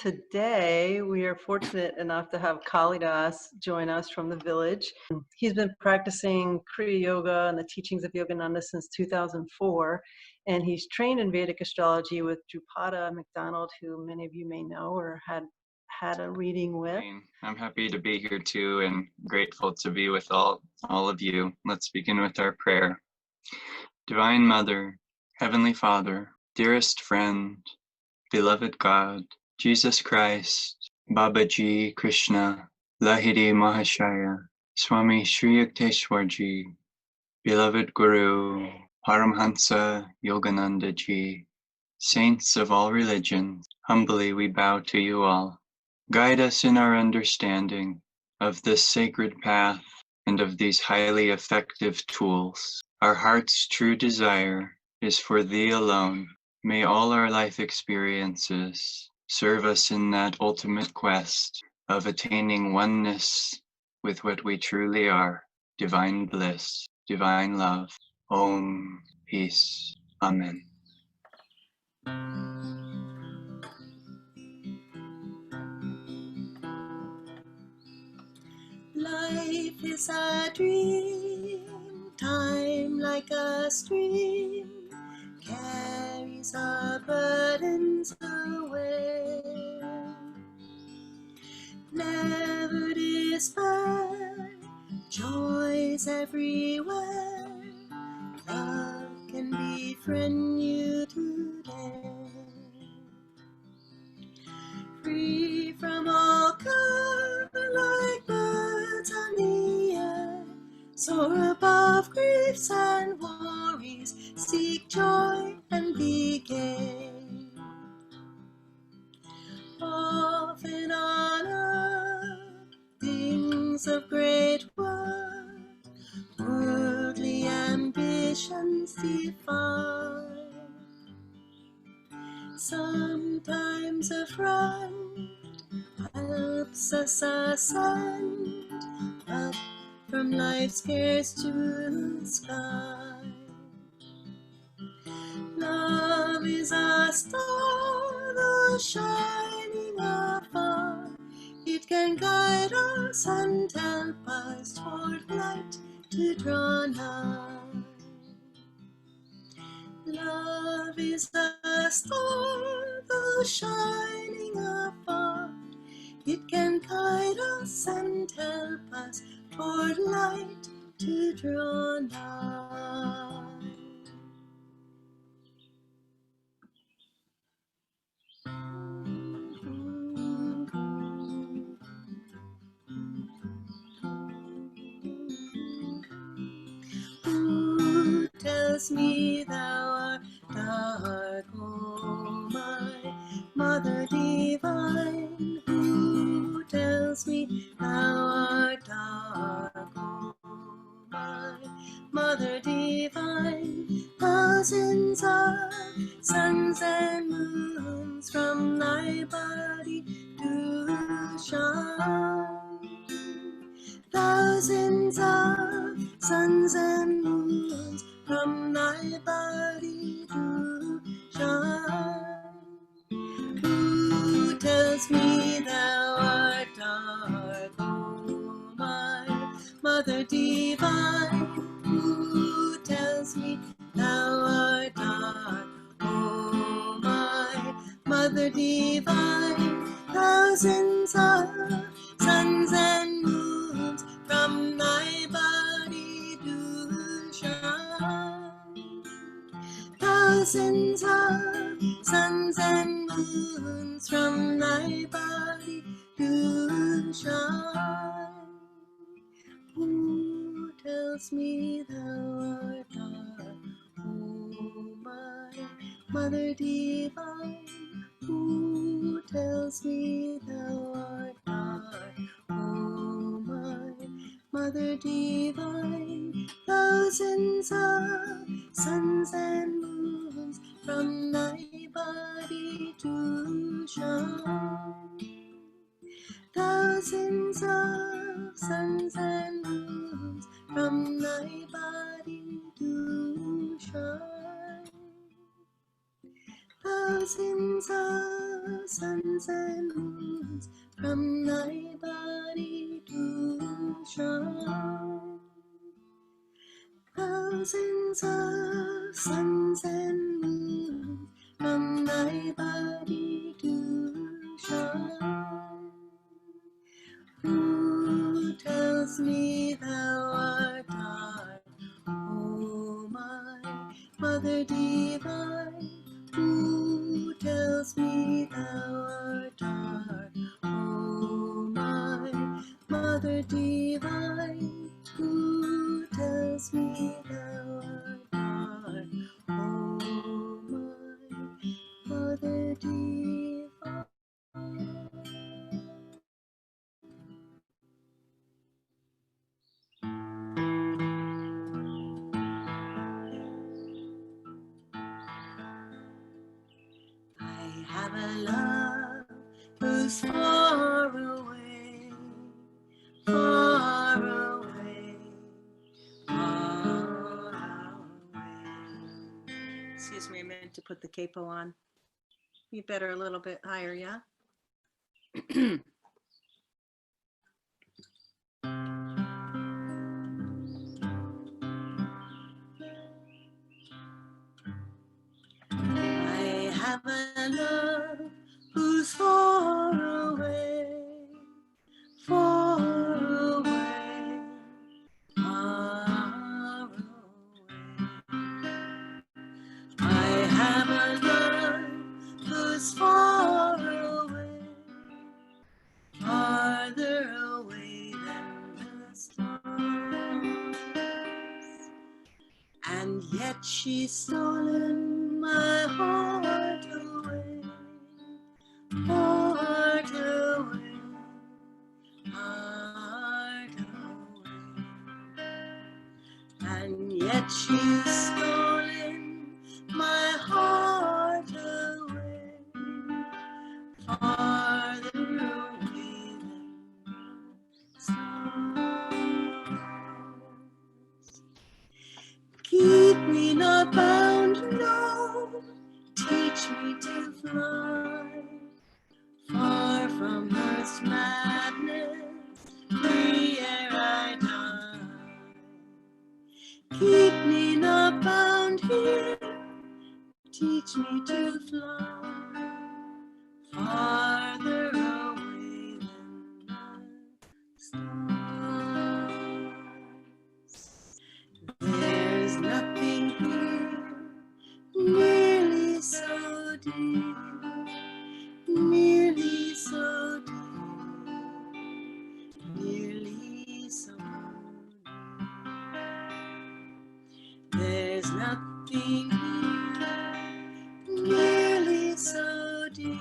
Today, we are fortunate enough to have Kalidas join us from the village. He's been practicing Kriya Yoga and the teachings of Yogananda since 2004, and he's trained in Vedic Astrology with Drupada Macdonald, who many of you may know or had a reading with. I'm happy to be here too and grateful to be with all of you. Let's begin with our prayer. Divine Mother, Heavenly Father, dearest friend, beloved God, Jesus Christ, Babaji Krishna, Lahiri Mahashaya, Swami Sri Yukteswarji, beloved Guru, Paramhansa Yogananda Ji, saints of all religions, humbly we bow to you all. Guide us in our understanding of this sacred path and of these highly effective tools. Our heart's true desire is for Thee alone. May all our life experiences serve us in that ultimate quest of attaining oneness with what we truly are, divine bliss, divine love. Om, peace. Amen. Life is a dream, time like a stream carries our burdens away. Never despair, joys everywhere. Love can befriend you today. Free from all care, like birds on the air, soar above griefs and worries, seek joy and be gay. Often on earth, things of great worth, worldly ambitions defy. Sometimes a friend helps us ascend up from life's cares to the sky. Love is a star, though shining afar. It can guide us and help us toward light to draw nigh. Love is a star, though shining afar. It can guide us and help us toward light to draw nigh. Who tells me thou art dark, O my Mother divine? Who tells me thou art dark, O my Mother divine? Thousands of suns and moons from thy body do shine. Thousands of suns and moons from thy body do shine. Who tells me thou art dark, O my Mother divine? Who tells me thou art dark, O my Mother divine? Thousands of suns and moons from thy body do shine. Thousands of suns and moons from thy body do shine. Who tells me thou art dark, O my Mother divine? Who tells me thou art dark, O my Mother divine? Thousands of suns and moons from thy body do shine. Thousands of suns and moons from thy body do shine. Thousands of of suns and moons from thy body to shine. Thousands of suns and moons from thy body to shine. Who tells me thou art dark, O my Mother divine? Who tells me thou art dark, O my Mother divine? Who tells me thou art dark, O my Mother divine? I have a love who's far away, far away, far away. Excuse me, I meant to put the capo on. Be better a little bit higher, yeah? I have a love who's far away, far away, far away. I have a love who's far away, farther away than the stars, and yet she's stolen my heart away, heart away, heart away, and yet she's stolen my heart away, farther away than the stars. Keep me not bound, no, teach me to fly, far from earth's madness, free ere I die. Keep me not bound here, teach me to fly, farther away than the stars. There's nothing here nearly so deep, nearly so deep, nearly so deep. There's nothing here nearly so deep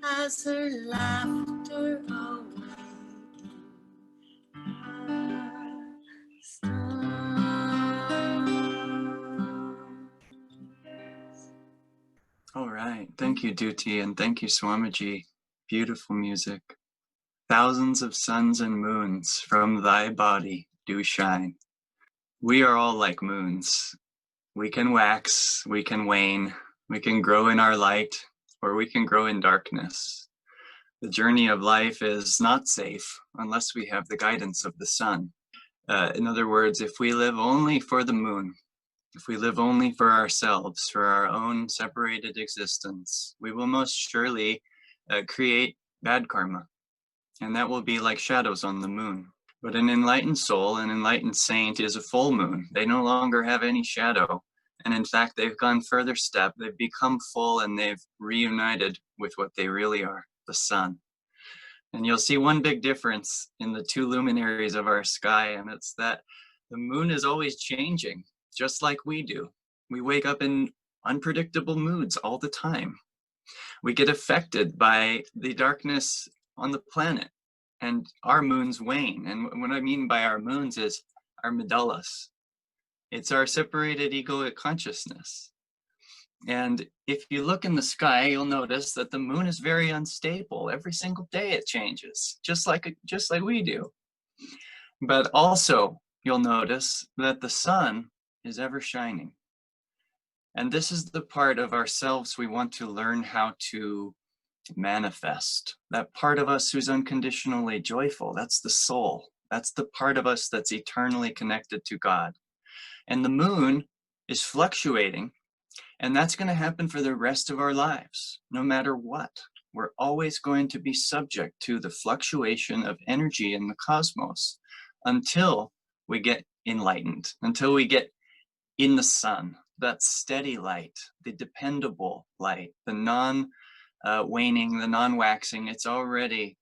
as her laughter awaking the stars. All right. Thank you, Duty, and thank you, Swamiji. Beautiful music. Thousands of suns and moons from thy body do shine. We are all like moons. We can wax, we can wane, we can grow in our light, or we can grow in darkness. The journey of life is not safe unless we have the guidance of the sun. In other words, if we live only for the moon, if we live only for ourselves, for our own separated existence, we will most surely create bad karma. And that will be like shadows on the moon. But an enlightened soul, an enlightened saint, is a full moon. They no longer have any shadow. And in fact, they've gone further step. They've become full and they've reunited with what they really are, the sun. And you'll see one big difference in the two luminaries of our sky, and it's that the moon is always changing, just like we do. We wake up in unpredictable moods all the time. We get affected by the darkness on the planet, and our moons wane. And what I mean by our moons is our medullas. It's our separated egoic consciousness. And if you look in the sky, you'll notice that the moon is very unstable. Every single day it changes, just like we do. But also, you'll notice that the sun is ever shining. And this is the part of ourselves we want to learn how to manifest. That part of us who's unconditionally joyful, that's the soul. That's the part of us that's eternally connected to God. And the moon is fluctuating, and that's going to happen for the rest of our lives, no matter what. We're always going to be subject to the fluctuation of energy in the cosmos until we get enlightened, until we get in the sun, that steady light, the dependable light, the non-waning, the non-waxing. It's already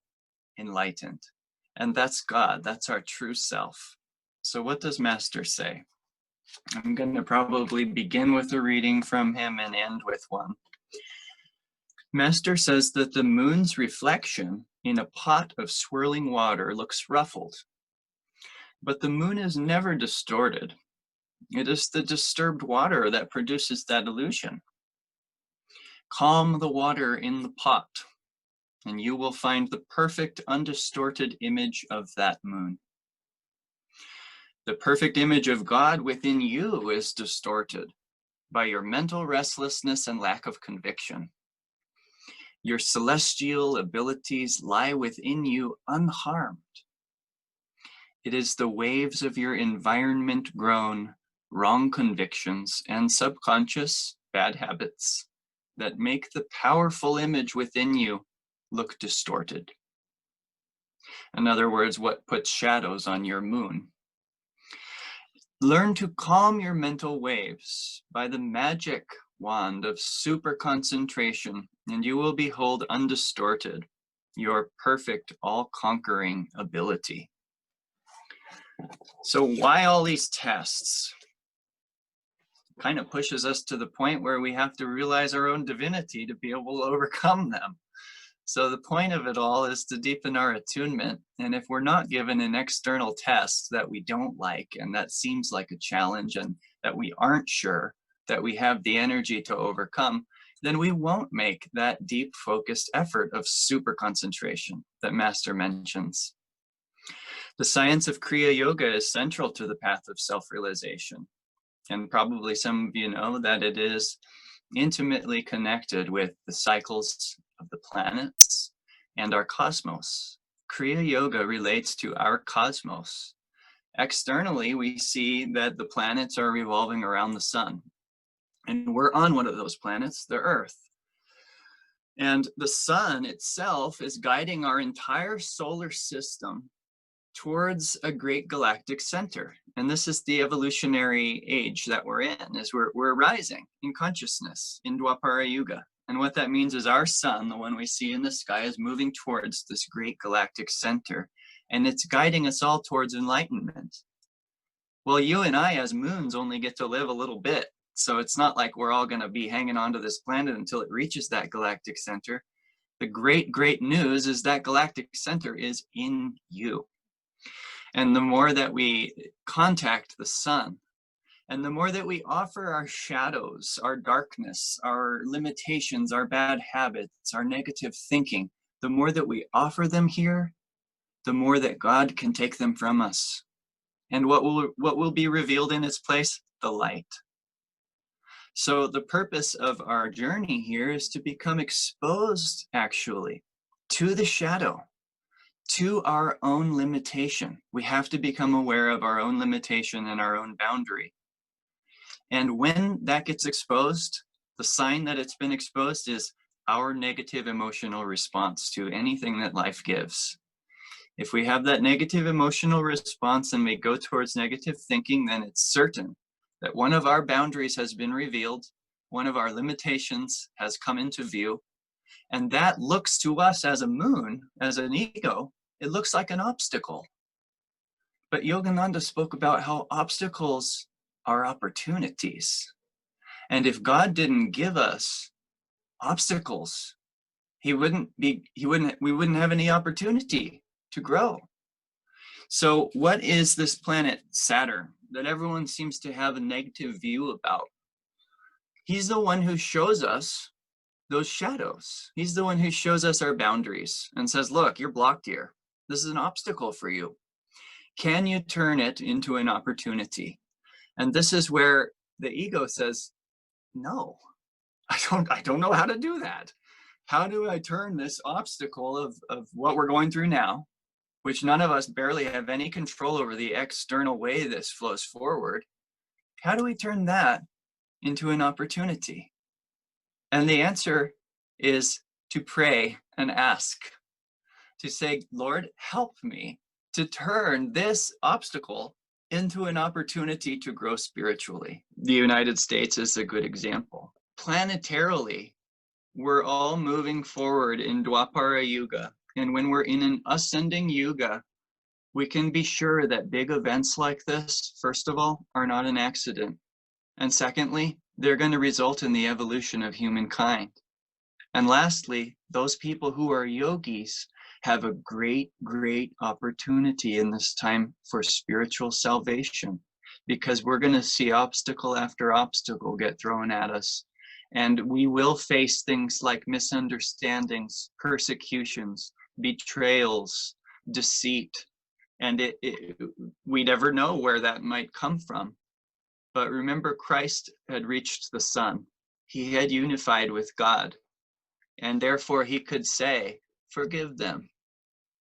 enlightened. And that's God. That's our true self. So what does Master say? I'm going to probably begin with a reading from him and end with one. Master says that the moon's reflection in a pot of swirling water looks ruffled, but the moon is never distorted. It is the disturbed water that produces that illusion. Calm the water in the pot, and you will find the perfect undistorted image of that moon. The perfect image of God within you is distorted by your mental restlessness and lack of conviction. Your celestial abilities lie within you unharmed. It is the waves of your environment grown wrong convictions and subconscious bad habits that make the powerful image within you look distorted. In other words, what puts shadows on your moon? Learn to calm your mental waves by the magic wand of super concentration, and you will behold undistorted your perfect, all-conquering ability. So why all these tests? Kind of pushes us to the point where we have to realize our own divinity to be able to overcome them. So the point of it all is to deepen our attunement. And if we're not given an external test that we don't like, and that seems like a challenge, and that we aren't sure that we have the energy to overcome, then we won't make that deep focused effort of super concentration that Master mentions. The science of Kriya Yoga is central to the path of self-realization. And probably some of you know that it is intimately connected with the cycles of the planets and our cosmos. Kriya Yoga relates to our cosmos. Externally, we see that the planets are revolving around the sun. And we're on one of those planets, the Earth. And the sun itself is guiding our entire solar system towards a great galactic center. And this is the evolutionary age that we're in, as we're rising in consciousness in Drupada Yuga. And what that means is our sun, the one we see in the sky, is moving towards this great galactic center, and it's guiding us all towards enlightenment. Well, you and I as moons only get to live a little bit, so it's not like we're all going to be hanging onto this planet until it reaches that galactic center. The great, great news is that galactic center is in you. And the more that we contact the sun, and the more that we offer our shadows, our darkness, our limitations, our bad habits, our negative thinking, the more that we offer them here, the more that God can take them from us. And what will be revealed in its place? The light. So the purpose of our journey here is to become exposed, actually, to the shadow, to our own limitation. We have to become aware of our own limitation and our own boundary. And when that gets exposed, the sign that it's been exposed is our negative emotional response to anything that life gives. If we have that negative emotional response and we go towards negative thinking, then it's certain that one of our boundaries has been revealed, one of our limitations has come into view, and that looks to us as a moon, as an ego, it looks like an obstacle. But Yogananda spoke about how obstacles are opportunities. And if God didn't give us obstacles, we wouldn't have any opportunity to grow. So what is this planet Saturn that everyone seems to have a negative view about? He's the one who shows us those shadows. He's the one who shows us our boundaries and says, look, you're blocked here. This is an obstacle for you. Can you turn it into an opportunity? And this is where the ego says, no, I don't know how to do that. How do I turn this obstacle of what we're going through now, which none of us barely have any control over the external way this flows forward? How do we turn that into an opportunity? And the answer is to pray and ask, to say, Lord, help me to turn this obstacle into an opportunity to grow spiritually. The United States is a good example. Planetarily, we're all moving forward in Drupada Yuga. And when we're in an ascending yuga, we can be sure that big events like this, first of all, are not an accident. And secondly, they're going to result in the evolution of humankind. And lastly, those people who are yogis have a great, great opportunity in this time for spiritual salvation, because we're going to see obstacle after obstacle get thrown at us. And we will face things like misunderstandings, persecutions, betrayals, deceit. And we never know where that might come from. But remember, Christ had reached the sun. He had unified with God. And therefore he could say, forgive them.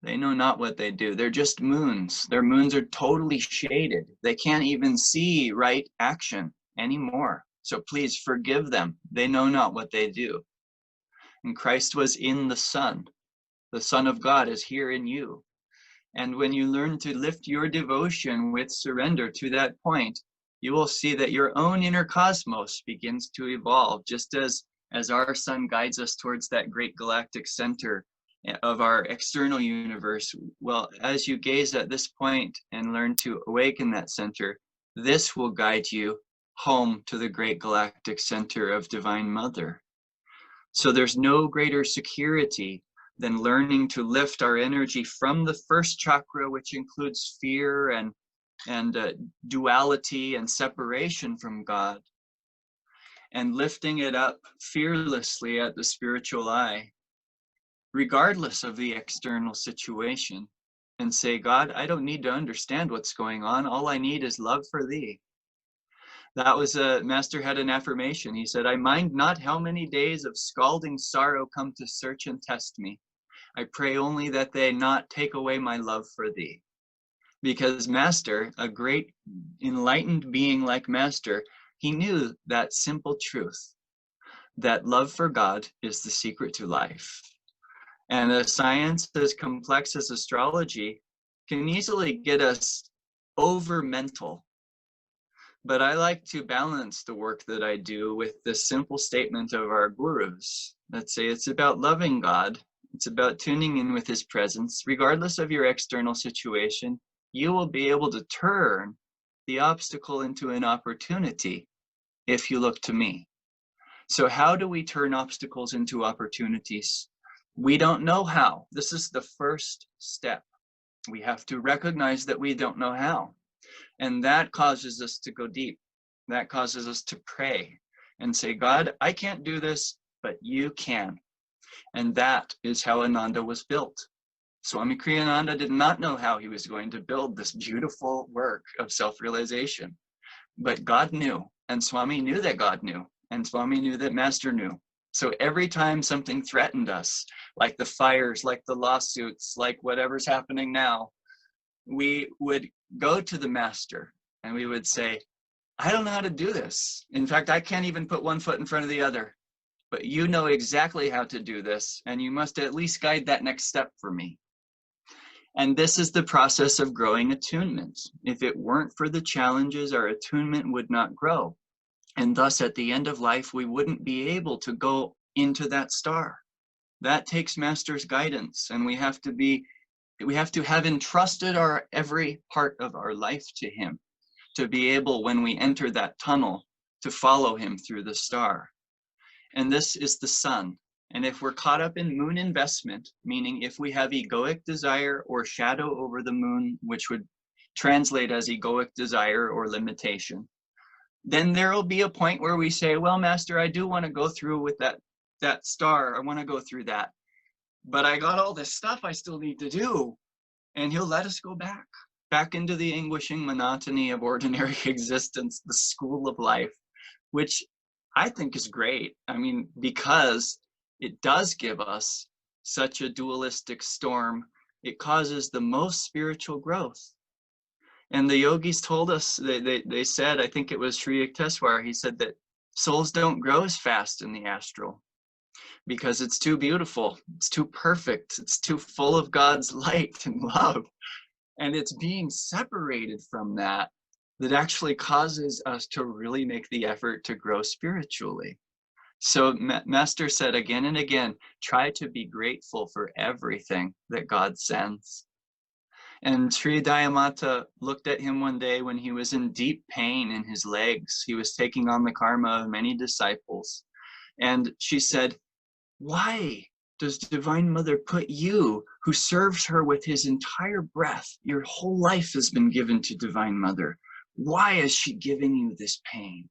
They know not what they do. They're just moons. Their moons are totally shaded. They can't even see right action anymore. So please forgive them. They know not what they do. And Christ was in the Son. The Son of God is here in you. And when you learn to lift your devotion with surrender to that point, you will see that your own inner cosmos begins to evolve, just as our sun guides us towards that great galactic center of our external universe. Well, as you gaze at this point and learn to awaken that center, this will guide you home to the great galactic center of Divine Mother. So there's no greater security than learning to lift our energy from the first chakra, which includes fear and duality and separation from God, and lifting it up fearlessly at the spiritual eye, regardless of the external situation, and say, God, I don't need to understand what's going on. All I need is love for thee. That was Master had an affirmation. He said, I mind not how many days of scalding sorrow come to search and test me. I pray only that they not take away my love for thee. Because Master, a great enlightened being like Master, he knew that simple truth, that love for God is the secret to life. And a science as complex as astrology can easily get us over mental. But I like to balance the work that I do with the simple statement of our gurus that say it's about loving God. It's about tuning in with his presence. Regardless of your external situation, you will be able to turn the obstacle into an opportunity if you look to me. So how do we turn obstacles into opportunities? We don't know how. This is the first step. We have to recognize that we don't know how. And that causes us to go deep. That causes us to pray and say, God, I can't do this, but you can. And that is how Ananda was built. Swami Kriyananda did not know how he was going to build this beautiful work of self-realization. But God knew, and Swami knew that God knew, and Swami knew that Master knew. So every time something threatened us, like the fires, like the lawsuits, like whatever's happening now, we would go to the Master and we would say, I don't know how to do this. In fact, I can't even put one foot in front of the other. But you know exactly how to do this, and you must at least guide that next step for me. And this is the process of growing attunement. If it weren't for the challenges, our attunement would not grow. And thus, at the end of life, we wouldn't be able to go into that star. That takes Master's guidance, and we have to have entrusted our every part of our life to him, to be able, when we enter that tunnel, to follow him through the star. And this is the sun. And if we're caught up in moon investment, meaning if we have egoic desire or shadow over the moon, which would translate as egoic desire or limitation, then there will be a point where we say, well, Master, I do want to go through with that star. I want to go through that. But I got all this stuff I still need to do. And he'll let us go back into the anguishing monotony of ordinary existence, the school of life, which I think is great. I mean, because it does give us such a dualistic storm, it causes the most spiritual growth. And the yogis told us, they said, I think it was Sri Yukteswar, he said that souls don't grow as fast in the astral because it's too beautiful, it's too perfect, it's too full of God's light and love. And it's being separated from that that actually causes us to really make the effort to grow spiritually. So Master said again and again, try to be grateful for everything that God sends. And Sri Dayamata looked at him one day when he was in deep pain in his legs. He was taking on the karma of many disciples. And she said, why does Divine Mother put you, who serves her with his entire breath, your whole life has been given to Divine Mother, why is she giving you this pain?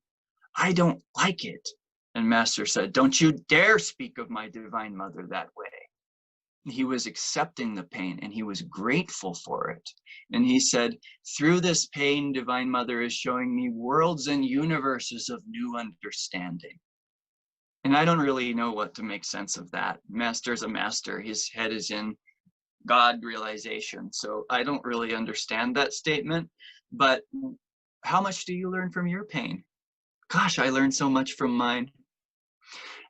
I don't like it. And Master said, don't you dare speak of my Divine Mother that way. He was accepting the pain and he was grateful for it. And he said, through this pain, Divine Mother is showing me worlds and universes of new understanding. And I don't really know what to make sense of that. Master's a master. His head is in God realization. So I don't really understand that statement. But how much do you learn from your pain? Gosh, I learned so much from mine.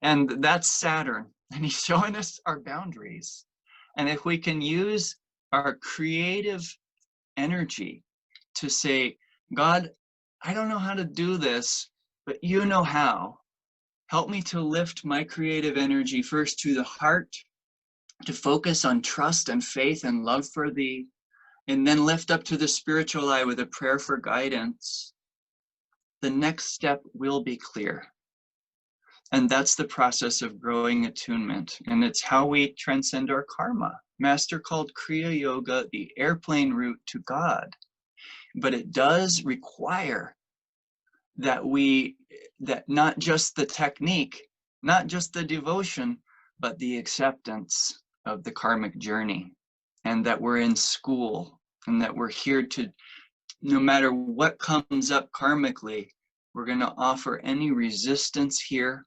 And that's Saturn. And he's showing us our boundaries. And if we can use our creative energy to say, God, I don't know how to do this, but you know how. Help me to lift my creative energy first to the heart, to focus on trust and faith and love for thee, and then lift up to the spiritual eye with a prayer for guidance. The next step will be clear. And that's the process of growing attunement. And it's how we transcend our karma. Master called Kriya Yoga the airplane route to God. But it does require that that not just the technique, not just the devotion, but the acceptance of the karmic journey. And that we're in school and that we're here to, no matter what comes up karmically, we're going to offer any resistance here.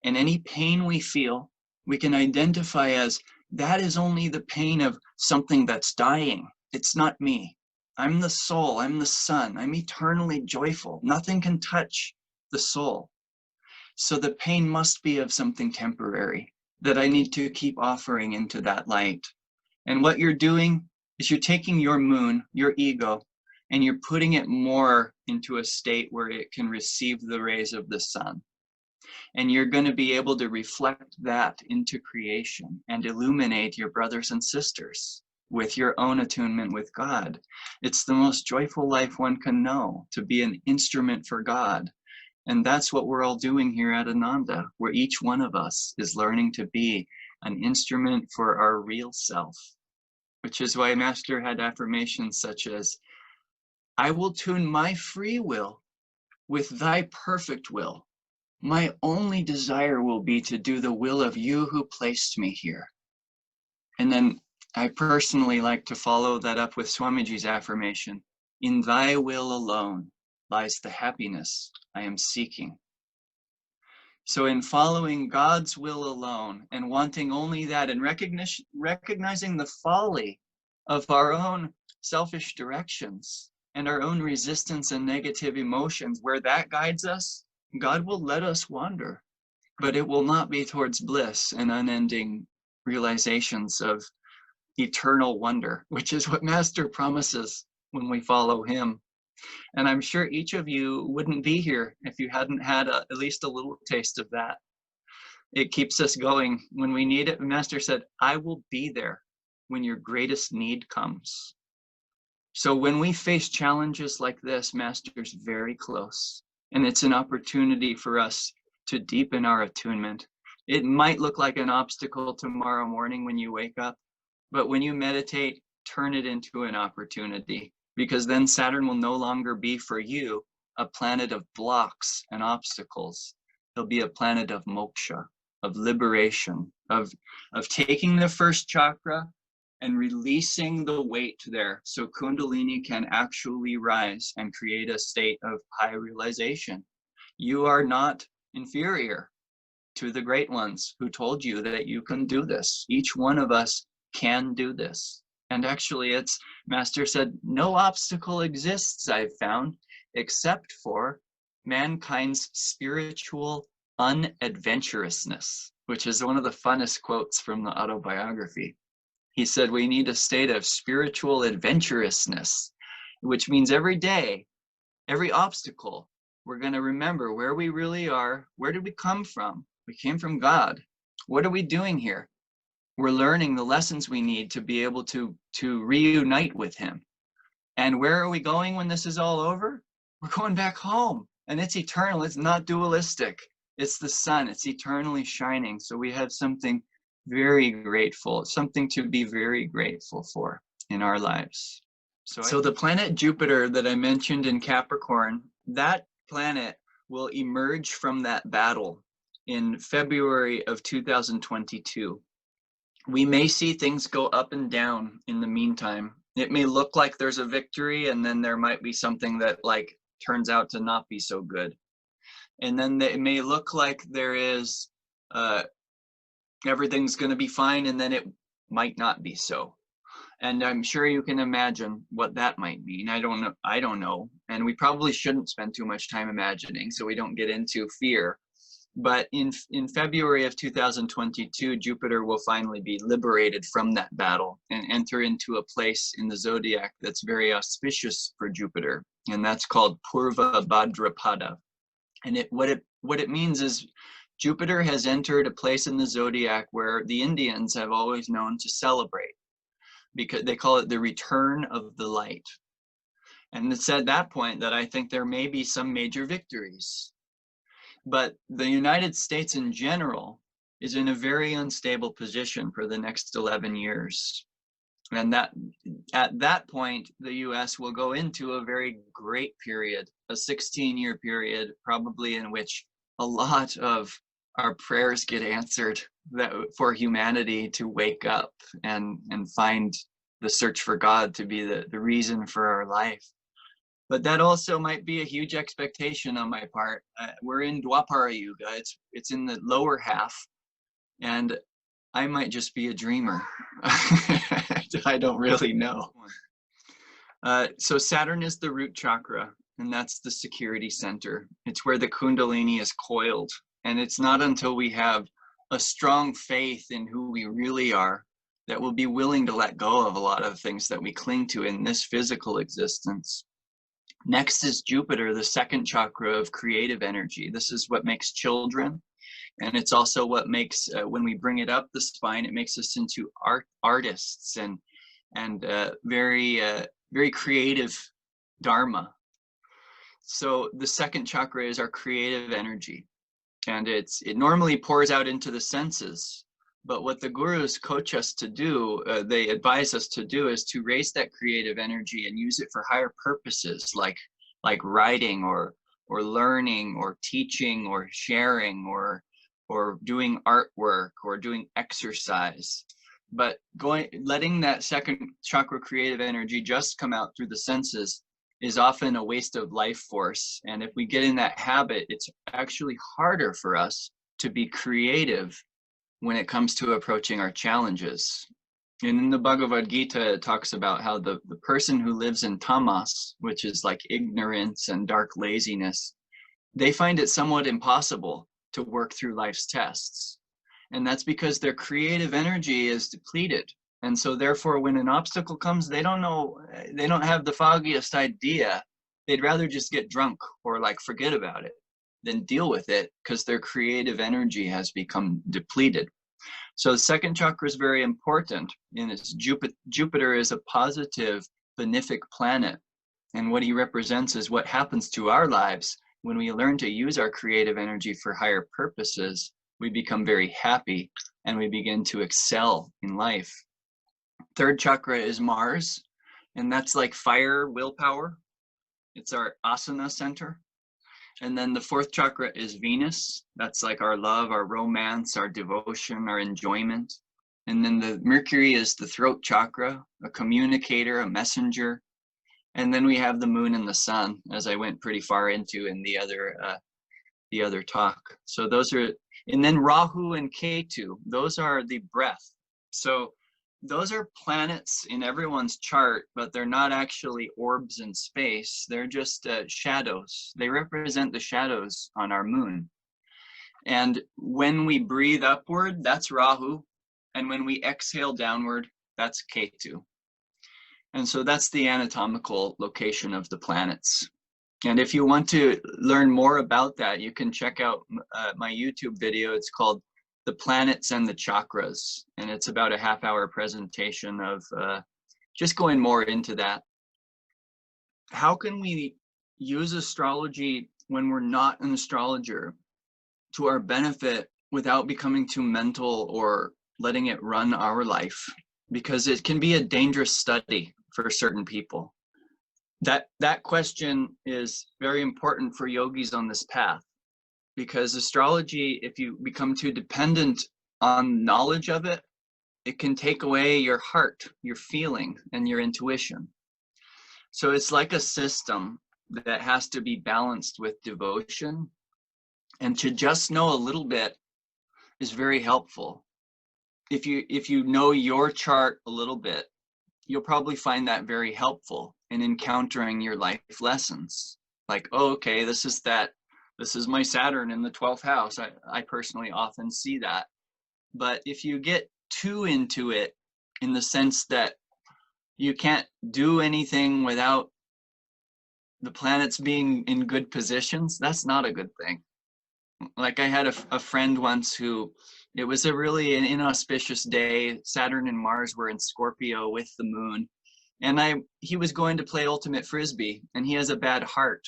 And any pain we feel, we can identify as that is only the pain of something that's dying. It's not me. I'm the soul. I'm the sun. I'm eternally joyful. Nothing can touch the soul. So the pain must be of something temporary that I need to keep offering into that light. And what you're doing is you're taking your moon, your ego, and you're putting it more into a state where it can receive the rays of the sun. And you're going to be able to reflect that into creation and illuminate your brothers and sisters with your own attunement with God. It's the most joyful life one can know, to be an instrument for God. And that's what we're all doing here at Ananda, where each one of us is learning to be an instrument for our real self, which is why Master had affirmations such as, I will tune my free will with thy perfect will. My only desire will be to do the will of you who placed me here. And then I personally like to follow that up with Swamiji's affirmation, in thy will alone lies the happiness I am seeking. So in following God's will alone and wanting only that and recognizing the folly of our own selfish directions and our own resistance and negative emotions, where that guides us, God will let us wander, but it will not be towards bliss and unending realizations of eternal wonder, which is what Master promises when we follow him. And I'm sure each of you wouldn't be here if you hadn't had at least a little taste of that. It keeps us going when we need it. Master said, I will be there when your greatest need comes. So when we face challenges like this, Master's very close. And it's an opportunity for us to deepen our attunement. It might look like an obstacle tomorrow morning when you wake up, but when you meditate, turn it into an opportunity, because then Saturn will no longer be for you a planet of blocks and obstacles. It'll be a planet of moksha, of liberation, of taking the first chakra and releasing the weight there so Kundalini can actually rise and create a state of high realization. You are not inferior to the great ones who told you that you can do this. Each one of us can do this. And actually, it's Master said, no obstacle exists, I've found, except for mankind's spiritual unadventurousness, which is one of the funnest quotes from the autobiography. He said, we need a state of spiritual adventurousness, which means every day, every obstacle, we're going to remember where we really are. Where did we come from? We came from God. What are we doing here? We're learning the lessons we need to be able to reunite with him. And where are we going when this is all over? We're going back home. And it's eternal. It's not dualistic. It's the sun. It's eternally shining. So we have something very grateful, something to be very grateful for in our lives. So the planet Jupiter that I mentioned in Capricorn, that planet will emerge from that battle in February of 2022. We may see things go up and down in the meantime. It may look like there's a victory, and then there might be something that like turns out to not be so good. And then it may look like there is everything's going to be fine, and then it might not be so. And I'm sure you can imagine what that might mean. I don't know. And we probably shouldn't spend too much time imagining so we don't get into fear. But in February of 2022, Jupiter will finally be liberated from that battle and enter into a place in the zodiac that's very auspicious for Jupiter. And that's called Purva Bhadrapada. And what it means is Jupiter has entered a place in the zodiac where the Indians have always known to celebrate, because they call it the return of the light. And it's at that point that I think there may be some major victories. But the United States in general is in a very unstable position for the next 11 years. And that at that point, the US will go into a very great period, a 16-year period, probably in which a lot of our prayers get answered for humanity to wake up and find the search for God to be the reason for our life. But that also might be a huge expectation on my part. We're in Drupada Yuga. It's in the lower half, and I might just be a dreamer. I don't really know. So Saturn is the root chakra, and that's the security center. It's where the Kundalini is coiled. And it's not until we have a strong faith in who we really are that we'll be willing to let go of a lot of things that we cling to in this physical existence. Next is Jupiter, the second chakra of creative energy. This is what makes children. And it's also what makes, when we bring it up the spine, it makes us into artists and very creative dharma. So the second chakra is our creative energy. And it normally pours out into the senses. But what the gurus coach us to do, they advise us to do, is to raise that creative energy and use it for higher purposes, like writing or learning or teaching or sharing or doing artwork or doing exercise. But letting that second chakra creative energy just come out through the senses is often a waste of life force. And if we get in that habit, it's actually harder for us to be creative when it comes to approaching our challenges. And in the Bhagavad Gita, it talks about how the person who lives in tamas, which is like ignorance and dark laziness, they find it somewhat impossible to work through life's tests. And that's because their creative energy is depleted. And so therefore, when an obstacle comes, they don't have the foggiest idea. They'd rather just get drunk or like forget about it than deal with it, because their creative energy has become depleted. So the second chakra is very important, and it's Jupiter is a positive, benefic planet. And what he represents is what happens to our lives when we learn to use our creative energy for higher purposes. We become very happy and we begin to excel in life. Third chakra is Mars, and that's like fire, willpower. It's our asana center. And then the fourth chakra is Venus. That's like our love, our romance, our devotion, our enjoyment. And then the Mercury is the throat chakra, a communicator, a messenger. And then we have the moon and the sun, as I went pretty far into in the other the other talk. So those are, and then Rahu and Ketu, those are the breath. So those are planets in everyone's chart, but they're not actually orbs in space. They're just shadows. They represent the shadows on our moon. And when we breathe upward, that's Rahu. And when we exhale downward, that's Ketu. And so that's the anatomical location of the planets. And if you want to learn more about that, you can check out my YouTube video. It's called The Planets and the Chakras. And it's about a half-hour presentation of just going more into that. How can we use astrology when we're not an astrologer to our benefit without becoming too mental or letting it run our life? Because it can be a dangerous study for certain people. That question is very important for yogis on this path, because astrology, if you become too dependent on knowledge of it, it can take away your heart, your feeling, and your intuition. So it's like a system that has to be balanced with devotion, and to just know a little bit is very helpful. If you know your chart a little bit, you'll probably find that very helpful in encountering your life lessons. Like, oh, okay, this is my Saturn in the 12th house. I personally often see that. But if you get too into it, in the sense that you can't do anything without the planets being in good positions, that's not a good thing. Like, I had a friend once who, it was a really an inauspicious day. Saturn and Mars were in Scorpio with the moon. And he was going to play ultimate frisbee, and he has a bad heart.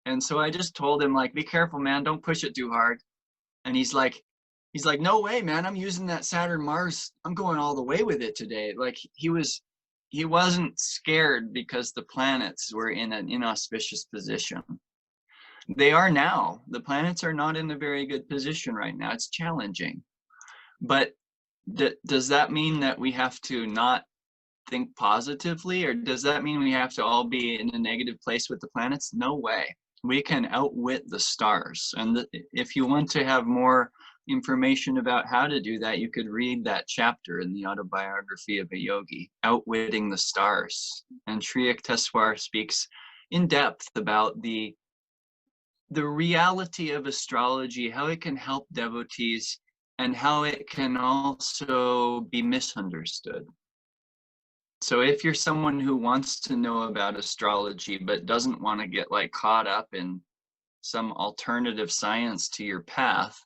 And so I just told him, like, be careful, man, don't push it too hard. And he's like, no way, man, I'm using that Saturn Mars. I'm going all the way with it today. Like, he wasn't scared because the planets were in an inauspicious position. They are now. The planets are not in a very good position right now. It's challenging. But does that mean that we have to not think positively, or does that mean we have to all be in a negative place with the planets? No way. We can outwit the stars. And if you want to have more information about how to do that, you could read that chapter in the Autobiography of a Yogi, Outwitting the Stars. And Kriya Yoga speaks in depth about the reality of astrology, how it can help devotees, and how it can also be misunderstood. So if you're someone who wants to know about astrology but doesn't want to get like caught up in some alternative science to your path,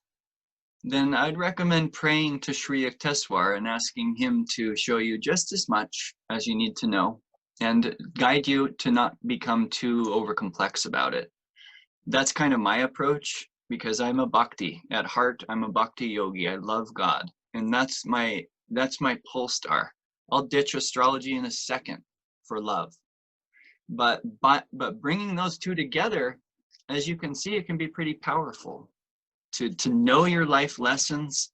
then I'd recommend praying to Sri Yukteswar and asking him to show you just as much as you need to know and guide you to not become too overcomplex about it. That's kind of my approach, because I'm a bhakti. At heart, I'm a bhakti yogi. I love God. And that's my pole star. I'll ditch astrology in a second for love. But bringing those two together, as you can see, it can be pretty powerful to know your life lessons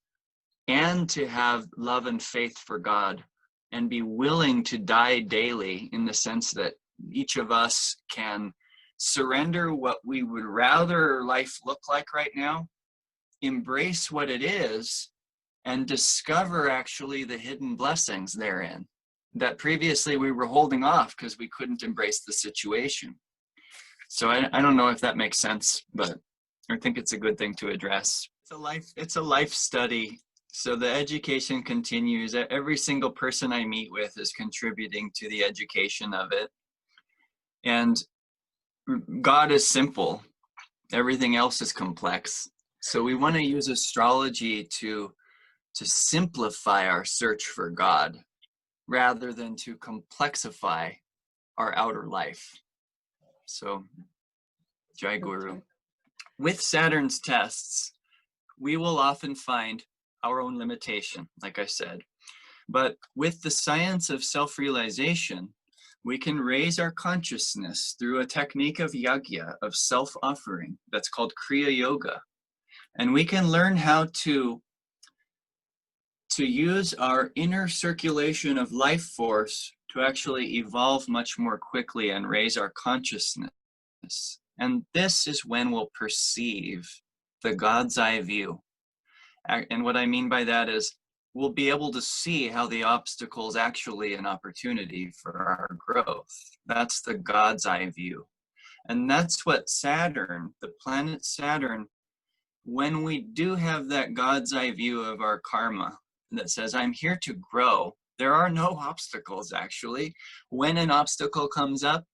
and to have love and faith for God and be willing to die daily, in the sense that each of us can surrender what we would rather life look like right now, embrace what it is, and discover actually the hidden blessings therein that previously we were holding off because we couldn't embrace the situation. So I don't know if that makes sense, but I think it's a good thing to address. It's a life study. So the education continues. Every single person I meet with is contributing to the education of it. And God is simple. Everything else is complex. So we want to use astrology to simplify our search for God, rather than to complexify our outer life. So, Jai Guru. With Saturn's tests, we will often find our own limitation, like I said. But with the science of self-realization, we can raise our consciousness through a technique of yagya, of self-offering, that's called Kriya Yoga. And we can learn how to use our inner circulation of life force to actually evolve much more quickly and raise our consciousness And this is when we'll perceive the God's eye view. And what I mean by that is we'll be able to see how the obstacle is actually an opportunity for our growth. That's the God's eye view. And that's what Saturn, the planet Saturn, when we do have that God's eye view of our karma that says, I'm here to grow, there are no obstacles actually. When an obstacle comes up,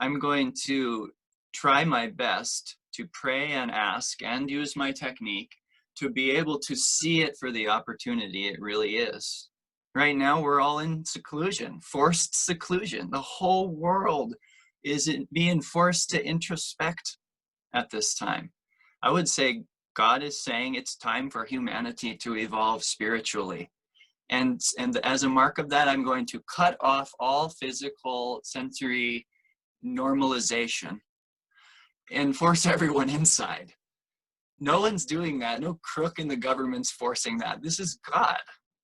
I'm going to try my best to pray and ask and use my technique to be able to see it for the opportunity it really is. Right now, we're all in seclusion, forced seclusion. The whole world is being forced to introspect at this time. I would say God is saying it's time for humanity to evolve spiritually. And as a mark of that, I'm going to cut off all physical sensory normalization and force everyone inside. No one's doing that. No crook in the government's forcing that. This is God,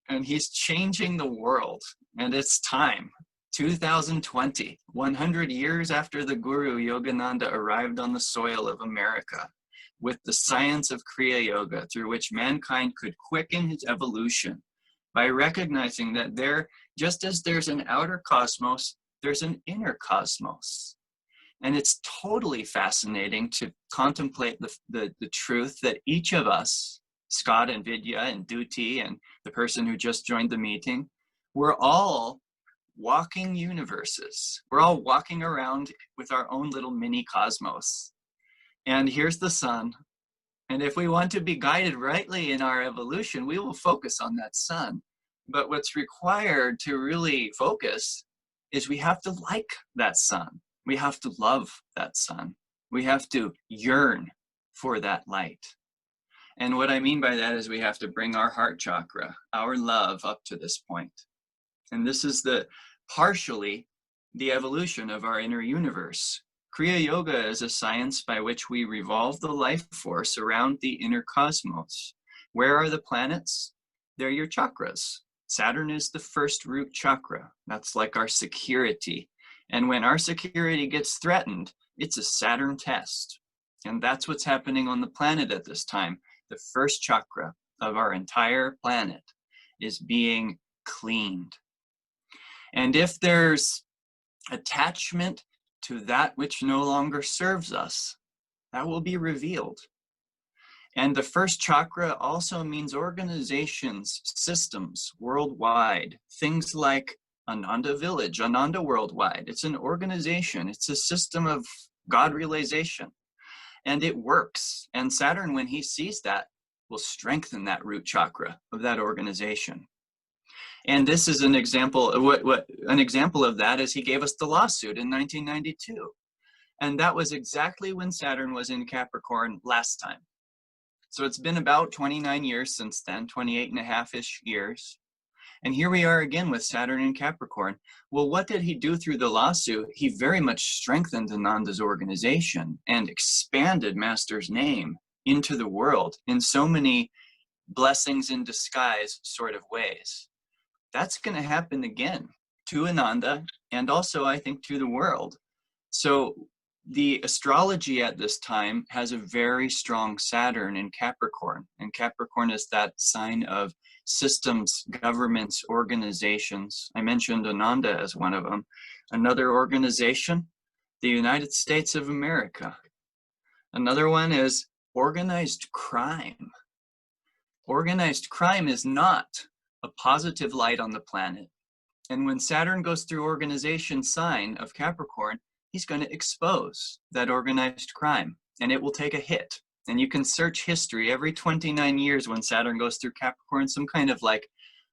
and he's changing the world, and it's time. 2020, 100 years after the Guru Yogananda arrived on the soil of America with the science of Kriya Yoga, through which mankind could quicken his evolution by recognizing that just as there's an outer cosmos, there's an inner cosmos. And it's totally fascinating to contemplate the truth that each of us, Scott and Vidya and Duty and the person who just joined the meeting, we're all walking universes. We're all walking around with our own little mini cosmos. And here's the sun. And if we want to be guided rightly in our evolution, we will focus on that sun. But what's required to really focus is we have to like that sun. We have to love that sun. We have to yearn for that light. And what I mean by that is we have to bring our heart chakra, our love, up to this point. And this is partially the evolution of our inner universe. Kriya Yoga is a science by which we revolve the life force around the inner cosmos. Where are the planets? They're your chakras. Saturn is the first root chakra. That's like our security. And when our security gets threatened, it's a Saturn test. And that's what's happening on the planet at this time. The first chakra of our entire planet is being cleaned. And if there's attachment to that which no longer serves us, that will be revealed. And the first chakra also means organizations, systems worldwide, things like Ananda Village, Ananda Worldwide. It's an organization. It's a system of God realization. And it works. And Saturn, when he sees that, will strengthen that root chakra of that organization. And this is an example of an example of that is he gave us the lawsuit in 1992. And that was exactly when Saturn was in Capricorn last time. So it's been about 29 years since then, 28 and a half-ish years. And here we are again with Saturn in Capricorn. Well, what did he do through the lawsuit? He very much strengthened Ananda's organization and expanded Master's name into the world in so many blessings in disguise sort of ways. That's going to happen again to Ananda and also, I think, to the world. So the astrology at this time has a very strong Saturn in Capricorn. And Capricorn is that sign of systems, governments, organizations. I mentioned Ananda as one of them. Another organization, the United States of America. Another one is organized crime. Organized crime is not a positive light on the planet. And when Saturn goes through organization sign of Capricorn, he's going to expose that organized crime, and it will take a hit. And you can search history every 29 years when Saturn goes through Capricorn, some kind of like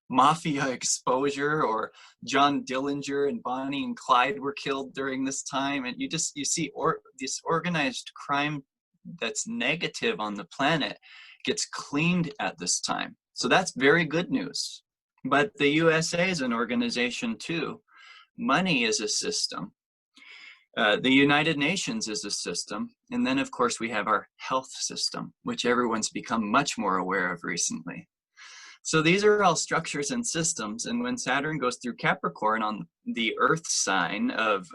mafia exposure, or John Dillinger and Bonnie and Clyde were killed during this time. And you see this organized crime that's negative on the planet gets cleaned at this time. So that's very good news. But the USA is an organization too. Money is a system. The United Nations is a system. And then, of course, we have our health system, which everyone's become much more aware of recently. So these are all structures and systems. And when Saturn goes through Capricorn on the Earth sign of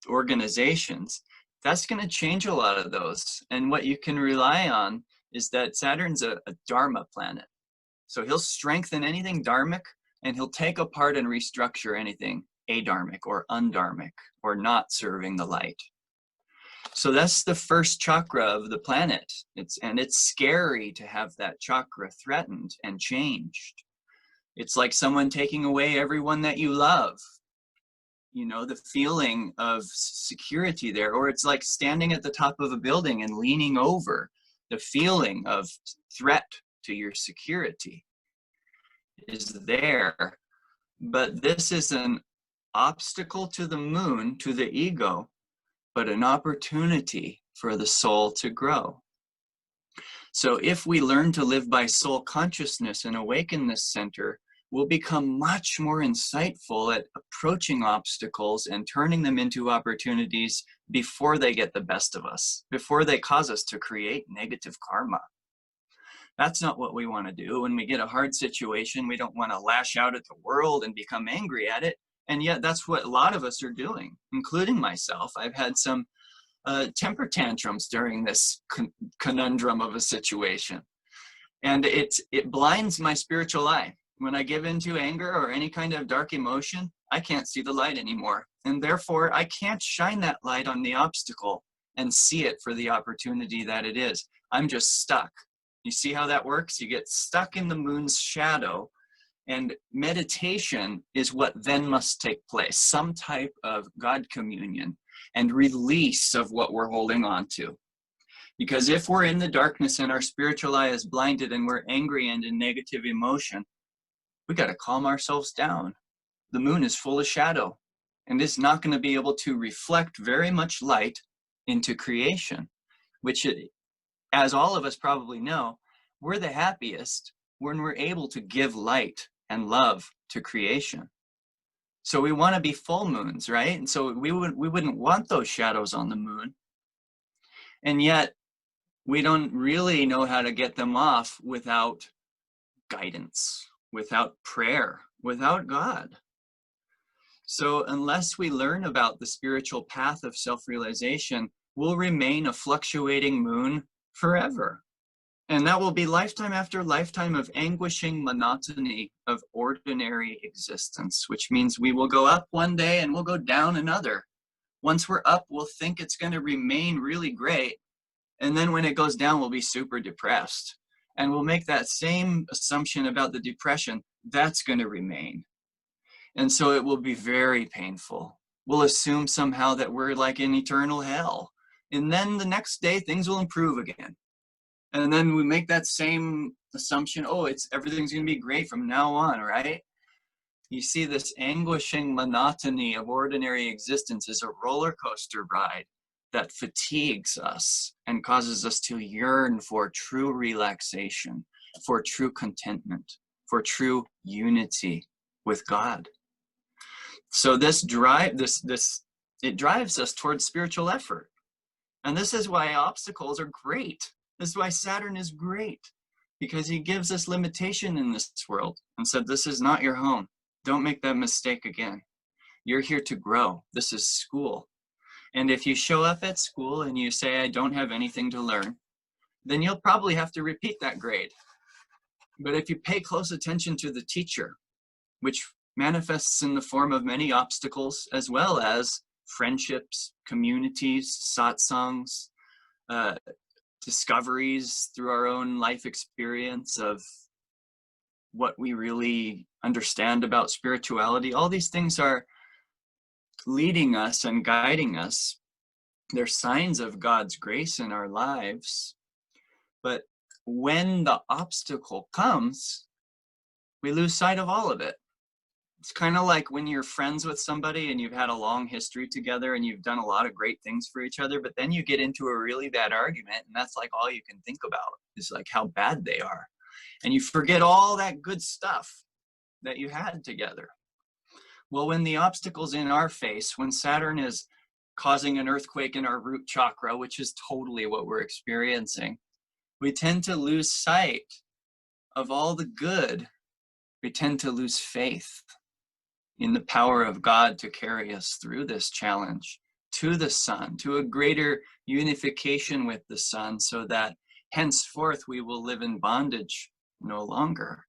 organizations, that's going to change a lot of those. And what you can rely on is that Saturn's a dharma planet. So he'll strengthen anything dharmic, and he'll take apart and restructure anything adharmic or undharmic or not serving the light. So that's the first chakra of the planet. It's scary to have that chakra threatened and changed. It's like someone taking away everyone that you love. You know, the feeling of security there, or it's like standing at the top of a building and leaning over. The feeling of threat to your security is there. But this is an obstacle to the moon, to the ego, but an opportunity for the soul to grow. So if we learn to live by soul consciousness and awaken this center, we'll become much more insightful at approaching obstacles and turning them into opportunities before they get the best of us, before they cause us to create negative karma. That's not what we want to do. When we get a hard situation, we don't want to lash out at the world and become angry at it. And yet that's what a lot of us are doing, including myself. I've had some temper tantrums during this conundrum of a situation. And it blinds my spiritual eye. When I give into anger or any kind of dark emotion, I can't see the light anymore. And therefore, I can't shine that light on the obstacle and see it for the opportunity that it is. I'm just stuck. You see how that works? You get stuck in the moon's shadow, and meditation is what then must take place. Some type of God communion and release of what we're holding on to. Because if we're in the darkness and our spiritual eye is blinded and we're angry and in negative emotion, we got to calm ourselves down. The moon is full of shadow, and it's not going to be able to reflect very much light into creation, which, as all of us probably know, we're the happiest when we're able to give light and love to creation. So we want to be full moons, right? And so we wouldn't want those shadows on the moon. And yet we don't really know how to get them off without guidance, without prayer, without God. So unless we learn about the spiritual path of self-realization, we'll remain a fluctuating moon forever. And that will be lifetime after lifetime of anguishing monotony of ordinary existence, which means we will go up one day and we'll go down another. Once we're up, we'll think it's going to remain really great. And then when it goes down, we'll be super depressed. And we'll make that same assumption about the depression, that's going to remain. And so it will be very painful. We'll assume somehow that we're like in eternal hell. And then the next day, things will improve again. And then we make that same assumption, oh, everything's going to be great from now on, right? You see, this anguishing monotony of ordinary existence is a roller coaster ride that fatigues us and causes us to yearn for true relaxation, for true contentment, for true unity with God. So it drives us towards spiritual effort. And this is why obstacles are great. This is why Saturn is great, because he gives us limitation in this world and said, this is not your home. Don't make that mistake again. You're here to grow. This is school. And if you show up at school and you say, I don't have anything to learn, then you'll probably have to repeat that grade. But if you pay close attention to the teacher, which manifests in the form of many obstacles, as well as friendships, communities, satsangs, discoveries through our own life experience of what we really understand about spirituality. All these things are leading us and guiding us. They're signs of God's grace in our lives. But when the obstacle comes, we lose sight of all of it. It's kind of like when you're friends with somebody and you've had a long history together and you've done a lot of great things for each other, but then you get into a really bad argument and that's like all you can think about is like how bad they are. And you forget all that good stuff that you had together. Well, when the obstacle's in our face, when Saturn is causing an earthquake in our root chakra, which is totally what we're experiencing, we tend to lose sight of all the good. We tend to lose faith in the power of God to carry us through this challenge, to the sun, to a greater unification with the sun, so that henceforth we will live in bondage no longer.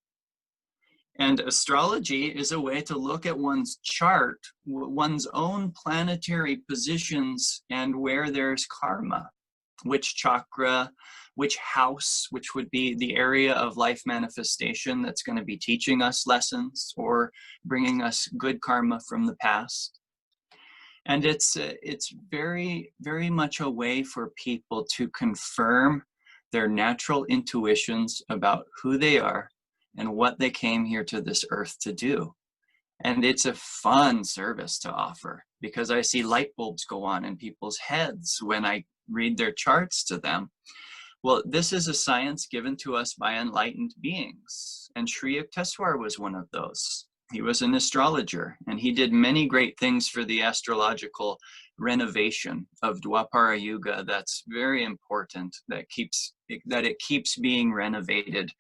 And astrology is a way to look at one's chart, one's own planetary positions, and where there's karma, which chakra, which house, which would be the area of life manifestation that's going to be teaching us lessons or bringing us good karma from the past. And it's very, very much a way for people to confirm their natural intuitions about who they are and what they came here to this earth to do. And it's a fun service to offer, because I see light bulbs go on in people's heads when I read their charts to them. Well, this is a science given to us by enlightened beings, and Sri Yukteswar was one of those. He was an astrologer, and he did many great things for the astrological renovation of Dwapara Yuga. That's very important, that it keeps being renovated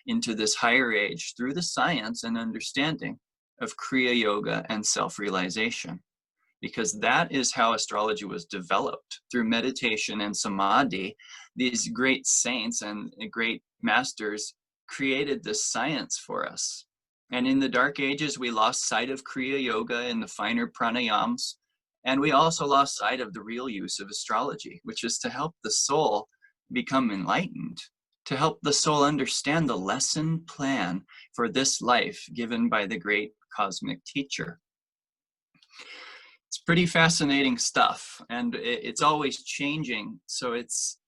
into this higher age through the science and understanding of Kriya Yoga and self-realization, because that is how astrology was developed, through meditation and samadhi. These great saints and great masters created this science for us. And in the dark ages, we lost sight of Kriya Yoga and the finer pranayams. And we also lost sight of the real use of astrology, which is to help the soul become enlightened, to help the soul understand the lesson plan for this life given by the great cosmic teacher. It's pretty fascinating stuff, and it's always changing. So it's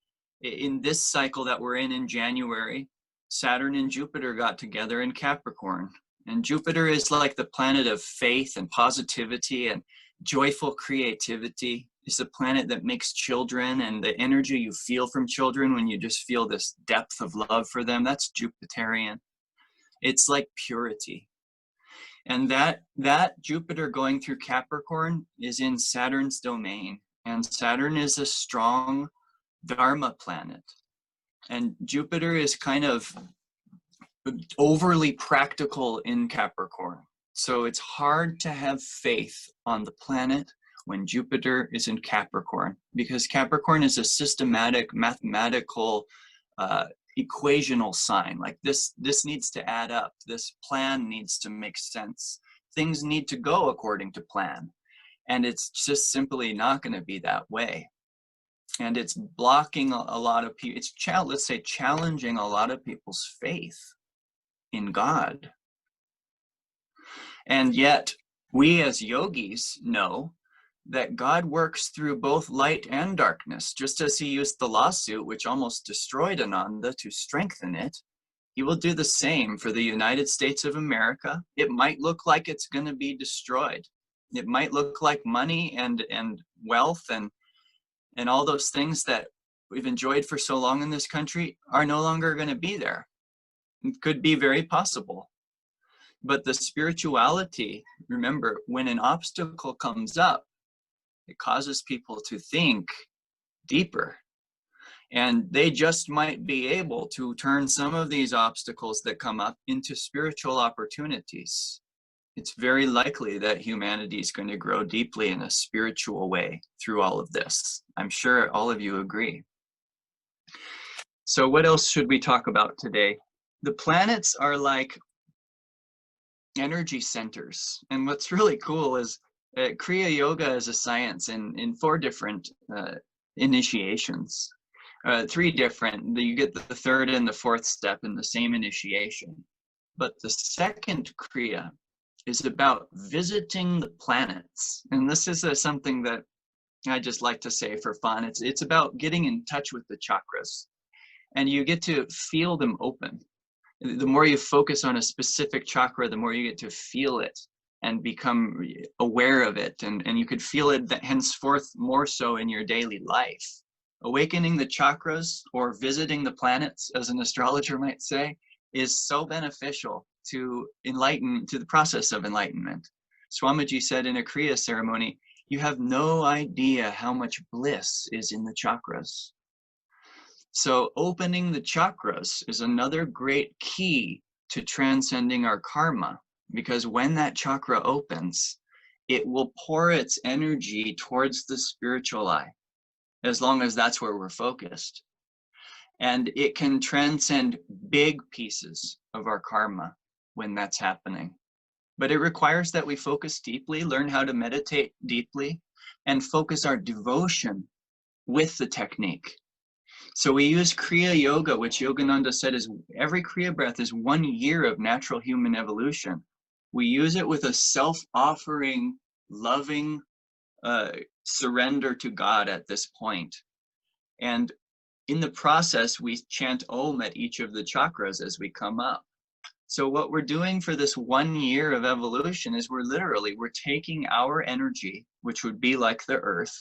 in this cycle that we're in January, Saturn and Jupiter got together in Capricorn. And Jupiter is like the planet of faith and positivity and joyful creativity. It's the planet that makes children, and the energy you feel from children when you just feel this depth of love for them, that's Jupiterian. It's like purity. And that Jupiter going through Capricorn is in Saturn's domain. And Saturn is a strong Dharma planet. And Jupiter is kind of overly practical in Capricorn. So it's hard to have faith on the planet when Jupiter is in Capricorn, because Capricorn is a systematic, mathematical, equational sign. Like this needs to add up. This plan needs to make sense. Things need to go according to plan. And it's just simply not going to be that way. And it's blocking a lot of people. It's, let's say, challenging a lot of people's faith in God. And yet, we as yogis know that God works through both light and darkness. Just as he used the lawsuit, which almost destroyed Ananda, to strengthen it, he will do the same for the United States of America. It might look like it's going to be destroyed. It might look like money and wealth and all those things that we've enjoyed for so long in this country are no longer going to be there. It could be very possible. But the spirituality, remember, when an obstacle comes up, it causes people to think deeper. And they just might be able to turn some of these obstacles that come up into spiritual opportunities. It's very likely that humanity is going to grow deeply in a spiritual way through all of this. I'm sure all of you agree. So what else should we talk about today? The planets are like energy centers. And what's really cool is Kriya Yoga is a science in 4 different initiations. 3 different. You get the 3rd and the 4th step in the same initiation. But the 2nd Kriya is about visiting the planets. And this is something that I just like to say for fun. It's about getting in touch with the chakras. And you get to feel them open. The more you focus on a specific chakra, the more you get to feel it and become aware of it. And you could feel it that henceforth more so in your daily life. Awakening the chakras, or visiting the planets, as an astrologer might say, is so beneficial to the process of enlightenment. Swamiji said in a Kriya ceremony, you have no idea how much bliss is in the chakras. So opening the chakras is another great key to transcending our karma, because when that chakra opens, it will pour its energy towards the spiritual eye, as long as that's where we're focused. And it can transcend big pieces of our karma when that's happening. But it requires that we focus deeply, learn how to meditate deeply, and focus our devotion with the technique. So we use Kriya Yoga, which Yogananda said is every Kriya breath is 1 year of natural human evolution. We use it with a self-offering, loving surrender to God at this point. And in the process, we chant Om at each of the chakras as we come up. So what we're doing for this 1 year of evolution is we're taking our energy, which would be like the earth,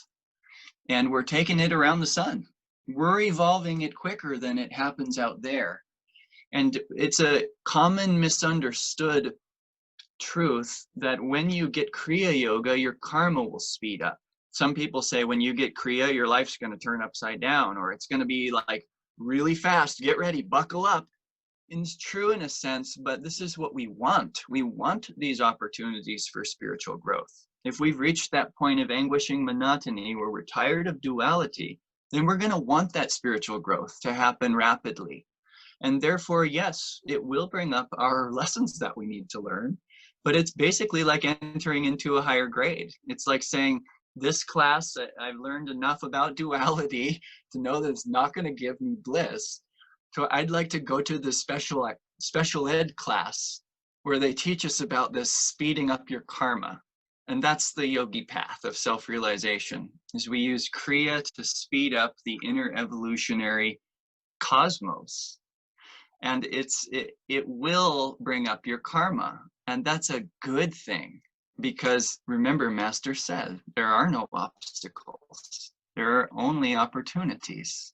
and we're taking it around the sun. We're evolving it quicker than it happens out there. And it's a common misunderstood truth that when you get Kriya Yoga, your karma will speed up. Some people say when you get Kriya, your life's going to turn upside down, or it's going to be like really fast. Get ready, buckle up. And it's true in a sense, but this is what we want. We want these opportunities for spiritual growth. If we've reached that point of anguishing monotony where we're tired of duality, then we're going to want that spiritual growth to happen rapidly. And therefore, yes, it will bring up our lessons that we need to learn, but it's basically like entering into a higher grade. It's like saying, this class, I've learned enough about duality to know that it's not going to give me bliss. So I'd like to go to the special ed class where they teach us about this speeding up your karma. And that's the yogi path of self-realization, is we use Kriya to speed up the inner evolutionary cosmos. And it will bring up your karma. And that's a good thing, because remember, Master said, there are no obstacles. There are only opportunities.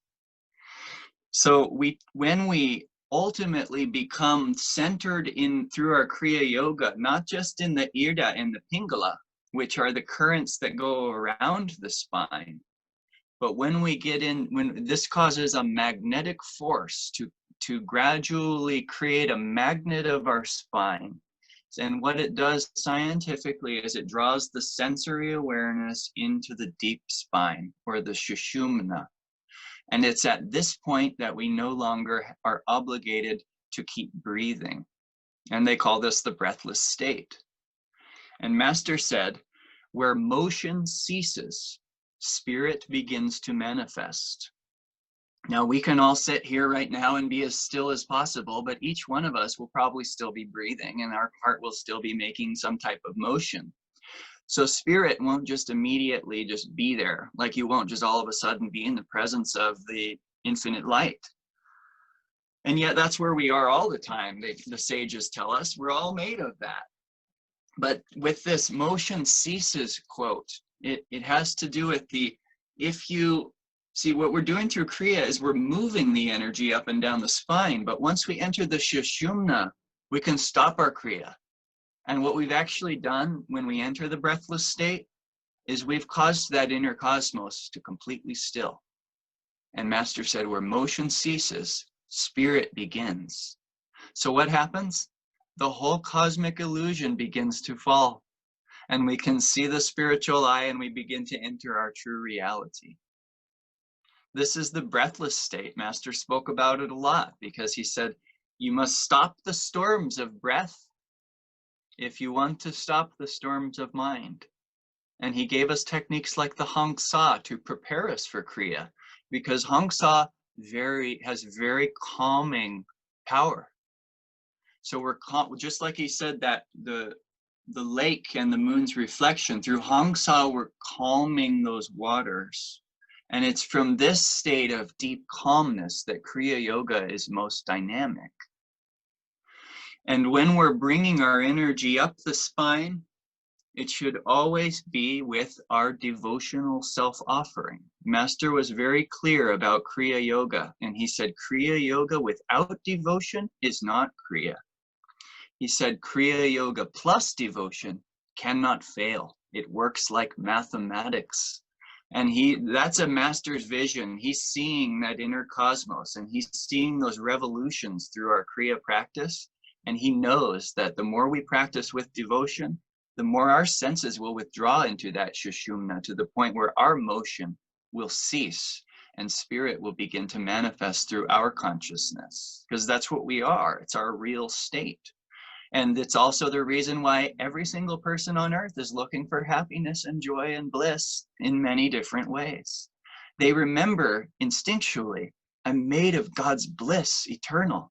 So when we ultimately become centered in through our Kriya Yoga, not just in the Irda and the Pingala, which are the currents that go around the spine, but when we get in, when this causes a magnetic force to gradually create a magnet of our spine. And what it does scientifically is it draws the sensory awareness into the deep spine, or the Sushumna. And it's at this point that we no longer are obligated to keep breathing. And they call this the breathless state. And Master said, where motion ceases, spirit begins to manifest. Now we can all sit here right now and be as still as possible, but each one of us will probably still be breathing, and our heart will still be making some type of motion. So spirit won't just immediately just be there, like you won't just all of a sudden be in the presence of the infinite light. And yet that's where we are all the time. The sages tell us we're all made of that. But with this motion ceases quote, it has to do with if you see what we're doing through Kriya is we're moving the energy up and down the spine. But once we enter the Sushumna, we can stop our Kriya. And what we've actually done when we enter the breathless state is we've caused that inner cosmos to completely still. And Master said, where motion ceases, spirit begins. So what happens? The whole cosmic illusion begins to fall. And we can see the spiritual eye, and we begin to enter our true reality. This is the breathless state. Master spoke about it a lot, because he said, you must stop the storms of breath if you want to stop the storms of mind. And he gave us techniques like the Hong Sa to prepare us for Kriya, because Hong Sa has very calming power. So we're just like he said that the lake and the moon's reflection, through Hong Sa we're calming those waters. And it's from this state of deep calmness that Kriya Yoga is most dynamic. And when we're bringing our energy up the spine, it should always be with our devotional self-offering. Master was very clear about Kriya Yoga, and he said Kriya Yoga without devotion is not Kriya. He said Kriya Yoga plus devotion cannot fail. It works like mathematics. And that's a master's vision. He's seeing that inner cosmos, and he's seeing those revolutions through our Kriya practice. And he knows that the more we practice with devotion, the more our senses will withdraw into that shushumna, to the point where our motion will cease and spirit will begin to manifest through our consciousness, because that's what we are. It's our real state. And it's also the reason why every single person on earth is looking for happiness and joy and bliss in many different ways. They remember instinctually, I'm made of God's bliss, eternal.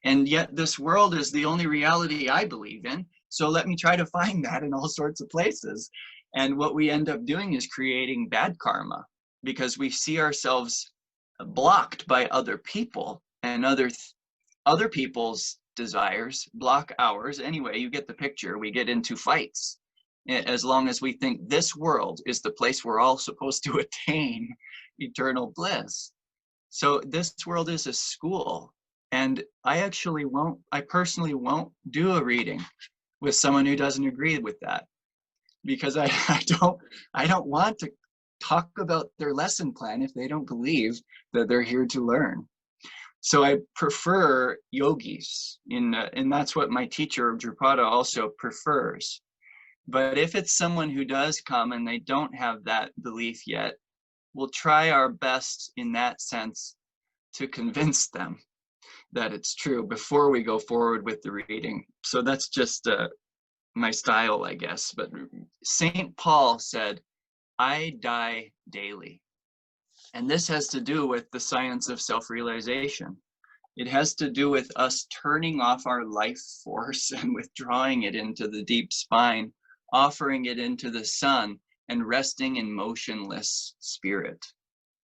And yet this world is the only reality I believe in. So let me try to find that in all sorts of places. And what we end up doing is creating bad karma, because we see ourselves blocked by other people, and other people's desires block ours. Anyway, you get the picture. We get into fights as long as we think this world is the place we're all supposed to attain eternal bliss. So this world is a school, and I personally won't do a reading with someone who doesn't agree with that, because I don't want to talk about their lesson plan if they don't believe that they're here to learn. So I prefer yogis, and that's what my teacher Drupada also prefers. But if it's someone who does come and they don't have that belief yet, we'll try our best in that sense to convince them that it's true before we go forward with the reading. So that's just my style, I guess. But St. Paul said, I die daily. And this has to do with the science of self-realization. It has to do with us turning off our life force and withdrawing it into the deep spine, offering it into the sun, and resting in motionless spirit.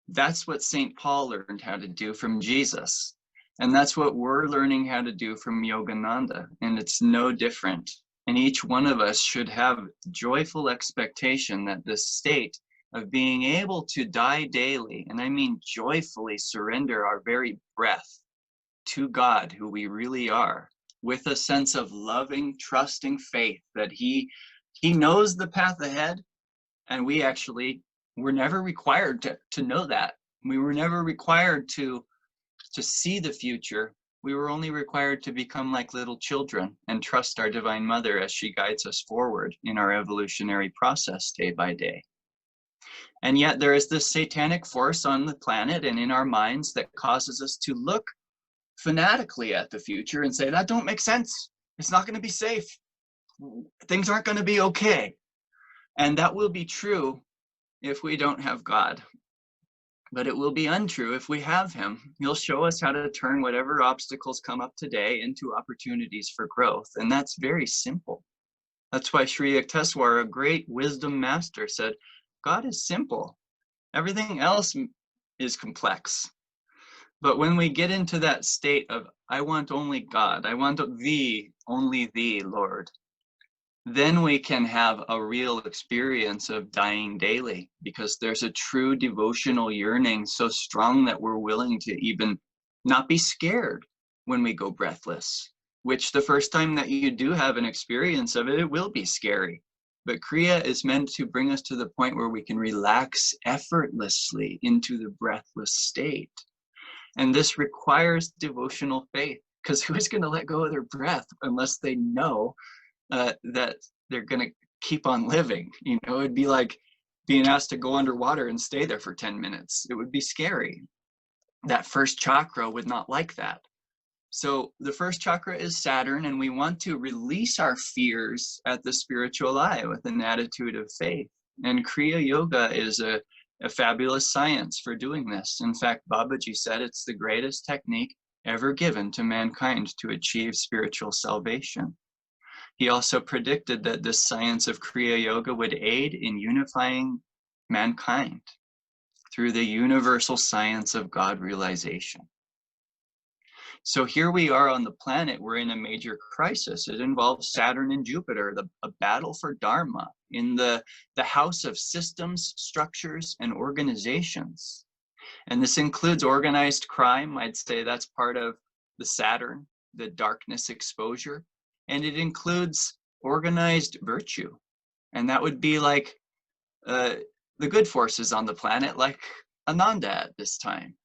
That's what St. Paul learned how to do from Jesus. And that's what we're learning how to do from Yogananda. And it's no different. And each one of us should have joyful expectation that this state of being able to die daily, and I mean joyfully surrender our very breath to God, who we really are, with a sense of loving, trusting faith that He knows the path ahead, and we're never required to know that. We were never required to see the future. We were only required to become like little children and trust our Divine Mother as she guides us forward in our evolutionary process day by day. And yet there is this satanic force on the planet and in our minds that causes us to look fanatically at the future and say, that don't make sense. It's not going to be safe. Things aren't going to be okay. And that will be true if we don't have God. But it will be untrue if we have Him. He'll show us how to turn whatever obstacles come up today into opportunities for growth. And that's very simple. That's why Sri Yukteswar, a great wisdom master, said, God is simple. Everything else is complex. But when we get into that state of, I want only God, I want thee, only thee, Lord, then we can have a real experience of dying daily, because there's a true devotional yearning so strong that we're willing to even not be scared when we go breathless, which the first time that you do have an experience of it, it will be scary. But Kriya is meant to bring us to the point where we can relax effortlessly into the breathless state. And this requires devotional faith, because who is going to let go of their breath unless they know that they're going to keep on living? You know, it'd be like being asked to go underwater and stay there for 10 minutes. It would be scary. That first chakra would not like that. So the first chakra is Saturn, and we want to release our fears at the spiritual eye with an attitude of faith. And Kriya Yoga is a fabulous science for doing this. In fact, Babaji said it's the greatest technique ever given to mankind to achieve spiritual salvation. He also predicted that this science of Kriya Yoga would aid in unifying mankind through the universal science of God realization. So here we are on the planet, we're in a major crisis. It involves Saturn and Jupiter, a battle for Dharma in the house of systems, structures, and organizations. And this includes organized crime. I'd say that's part of the Saturn, the darkness exposure. And it includes organized virtue. And that would be like the good forces on the planet, like Ananda at this time.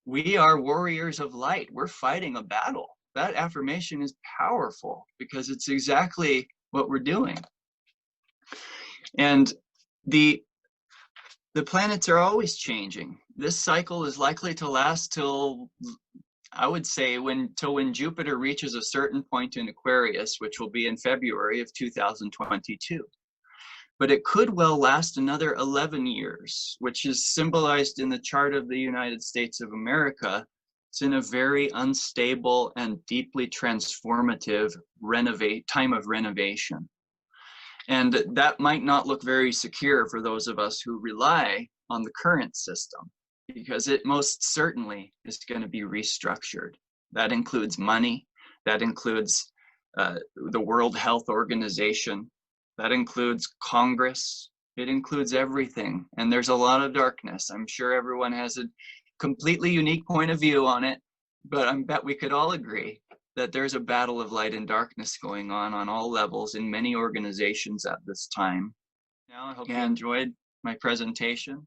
We are warriors of light. We're fighting a battle. That affirmation is powerful because it's exactly what we're doing. And the planets are always changing. This cycle is likely to last till, I would say, till when Jupiter reaches a certain point in Aquarius, which will be in February of 2022. But it could well last another 11 years, which is symbolized in the chart of the United States of America. It's in a very unstable and deeply transformative time of renovation. And that might not look very secure for those of us who rely on the current system, because it most certainly is going to be restructured. That includes money, that includes the World Health Organization, that includes Congress, it includes everything. And there's a lot of darkness. I'm sure everyone has a completely unique point of view on it, but I bet we could all agree that there's a battle of light and darkness going on all levels in many organizations at this time. Now, I hope you enjoyed my presentation.